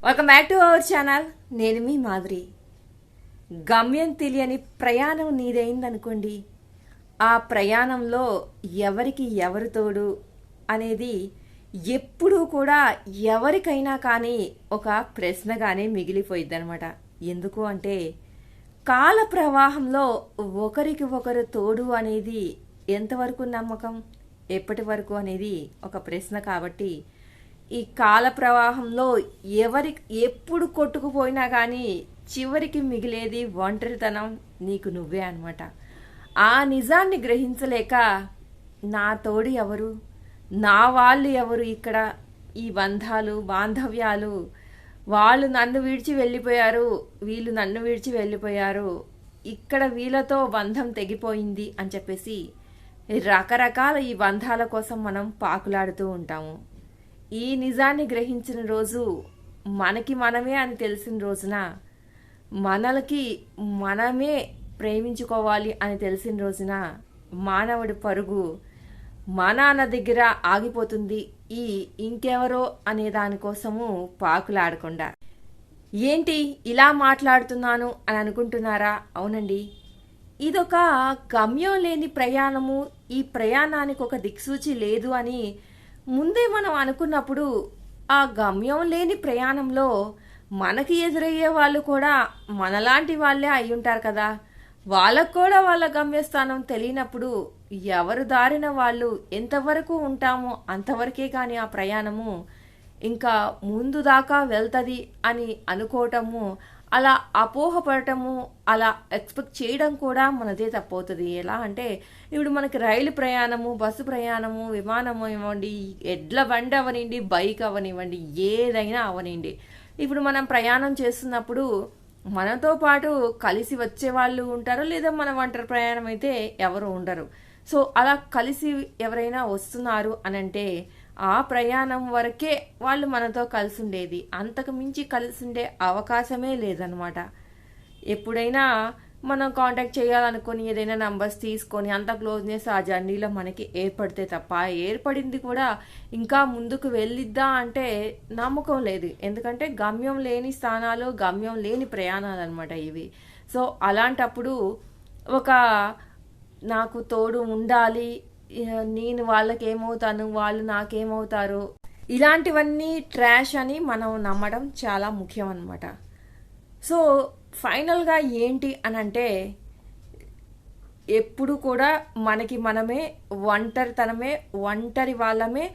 Welcome back to our channel. నేను మీ మాధురి. గమ్యం తెలియని ప్రయాణం నీదైందనుకోండి, ఆ ప్రయాణంలో ఎవరికి ఎవరు తోడు అనేది ఎప్పుడూ కూడా ఎవరికైనా కానీ ఒక ప్రశ్నగానే మిగిలిపోయిద్ది అనమాట. ఎందుకు అంటే కాల ప్రవాహంలో ఒకరికి ఒకరు తోడు అనేది ఎంతవరకు నమ్మకం, ఎప్పటి వరకు అనేది ఒక ప్రశ్న. కాబట్టి ఈ కాల ప్రవాహంలో ఎప్పుడు కొట్టుకుపోయినా కానీ చివరికి మిగిలేది ఒంటరితనం, నీకు నువ్వే అనమాట. ఆ నిజాన్ని గ్రహించలేక నా తోడు ఎవరు, నా వాళ్ళు ఎవరు, ఇక్కడ ఈ బంధాలు బాంధవ్యాలు, వాళ్ళు నన్ను విడిచి వెళ్ళిపోయారు, వీళ్ళు నన్ను విడిచి వెళ్ళిపోయారు, ఇక్కడ వీళ్ళతో బంధం తెగిపోయింది అని చెప్పేసి రకరకాల ఈ బంధాల కోసం మనం పాకులాడుతూ ఉంటాము. ఈ నిజాన్ని గ్రహించిన రోజు, మనకి మనమే అని తెలిసిన రోజున, మనలకి మనమే ప్రేమించుకోవాలి అని తెలిసిన రోజున మానవుడి పరుగు మన అన్న దగ్గర ఆగిపోతుంది. ఈ ఇంకెవరో అనే దానికోసము పాకులాడకుండా. ఏంటి ఇలా మాట్లాడుతున్నాను అని అనుకుంటున్నారా? అవునండి, ఇదొక గమ్యం లేని ప్రయాణము. ఈ ప్రయాణానికి ఒక దిక్సూచి లేదు అని ముందే మనం అనుకున్నప్పుడు, ఆ గమ్యం లేని ప్రయాణంలో మనకి ఎదురయ్యే వాళ్ళు కూడా మనలాంటి వాళ్ళే అయి ఉంటారు కదా. వాళ్ళకు కూడా వాళ్ళ గమ్యస్థానం తెలియనప్పుడు ఎవరు దారిన వాళ్ళు ఎంతవరకు ఉంటామో అంతవరకే కానీ ఆ ప్రయాణము ఇంకా ముందు దాకా వెళ్తుంది అని అనుకోవటము, అలా అపోహపడటము, అలా ఎక్స్పెక్ట్ చేయడం కూడా మనదే తప్పవుతుంది. ఎలా అంటే ఇప్పుడు మనకి రైలు ప్రయాణము, బస్సు ప్రయాణము, విమానము ఇవ్వండి, ఎడ్ల బండి అవనివ్వండి, బైక్ అవనివ్వండి, ఏదైనా అవనివ్వండి, ఇప్పుడు మనం ప్రయాణం చేస్తున్నప్పుడు మనతో పాటు కలిసి వచ్చే వాళ్ళు ఉంటారు, లేదా మన ఒంటరి ప్రయాణం అయితే ఎవరు ఉండరు. సో అలా కలిసి ఎవరైనా వస్తున్నారు అనంటే ఆ ప్రయాణం వరకే వాళ్ళు మనతో కలిసి ఉండేది, అంతకు మించి కలిసి ఉండే అవకాశమే లేదనమాట. ఎప్పుడైనా మనం కాంటాక్ట్ చేయాలనుకొని ఏదైనా నంబర్స్ తీసుకొని అంత క్లోజ్నెస్ ఆ జర్నీలో మనకి ఏర్పడితే తప్ప, ఏర్పడింది కూడా ఇంకా ముందుకు వెళ్ళిద్దా అంటే నమ్మకం లేదు. ఎందుకంటే గమ్యం లేని స్థానాలు, గమ్యం లేని ప్రయాణాలు అనమాట ఇవి. సో అలాంటప్పుడు ఒక నాకు తోడు ఉండాలి, నేను వాళ్ళకి ఏమవుతాను, వాళ్ళు నాకేమవుతారు, ఇలాంటివన్నీ ట్రాష్ అని మనం నమ్మడం చాలా ముఖ్యం అన్నమాట. సో ఫైనల్గా ఏంటి అని అంటే, ఎప్పుడు కూడా మనకి మనమే ఒంటరితనమే, ఒంటరి వాళ్ళమే,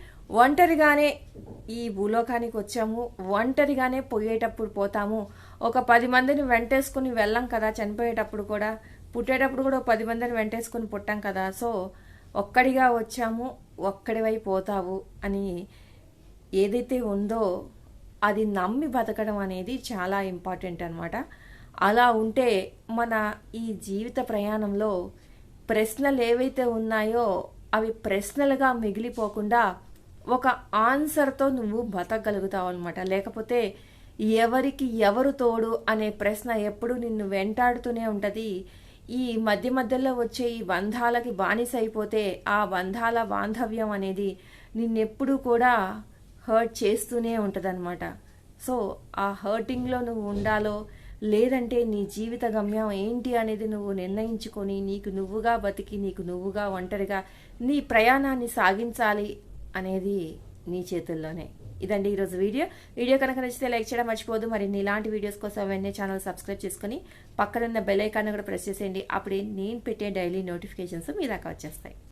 ఒంటరిగానే ఈ భూలోకానికి వచ్చాము, ఒంటరిగానే పోయేటప్పుడు పోతాము. ఒక 10 మందిని వెంటేసుకుని వెళ్ళాం కదా, చనిపోయేటప్పుడు కూడా, పుట్టేటప్పుడు కూడా 10 మందిని వెంటేసుకుని పుట్టాం కదా. సో ఒక్కడిగా వచ్చాము, ఒక్కడివై పోతావు అని ఏదైతే ఉందో అది నమ్మి బతకడం అనేది చాలా ఇంపార్టెంట్ అనమాట. అలా ఉంటే మన ఈ జీవిత ప్రయాణంలో ప్రశ్నలు ఏవైతే ఉన్నాయో అవి ప్రశ్నలుగా మిగిలిపోకుండా ఒక ఆన్సర్తో నువ్వు బతకగలుగుతావు అనమాట. లేకపోతే ఎవరికి ఎవరు తోడు అనే ప్రశ్న ఎప్పుడు నిన్ను వెంటాడుతూనే ఉంటుంది. ఈ మధ్య మధ్యలో వచ్చే ఈ బంధాలకి బానిస అయిపోతే ఆ బంధాల బాంధవ్యం అనేది నిన్నెప్పుడు కూడా హర్ట్ చేస్తూనే ఉంటుందన్నమాట. సో ఆ హర్టింగ్లో నువ్వు ఉండాలో, లేదంటే నీ జీవిత గమ్యం ఏంటి అనేది నువ్వు నిర్ణయించుకొని నీకు నువ్వుగా బతికి, నీకు నువ్వుగా ఒంటరిగా నీ ప్రయాణాన్ని సాగించాలి అనేది నీ చేతుల్లోనే. ఇదండి ఈరోజు వీడియో కనుక నచ్చితే లైక్ చేయడం మర్చిపోదు. మరి ఇలాంటి వీడియోస్ కోసం అవన్నీ ఛానల్ సబ్స్క్రైబ్ చేసుకుని పక్కనున్న బెల్ ఐకాన్ కూడా ప్రెస్ చేసేయండి. అప్పుడే నేను పెట్టే డైలీ నోటిఫికేషన్స్ మీ దాకా వచ్చేస్తాయి.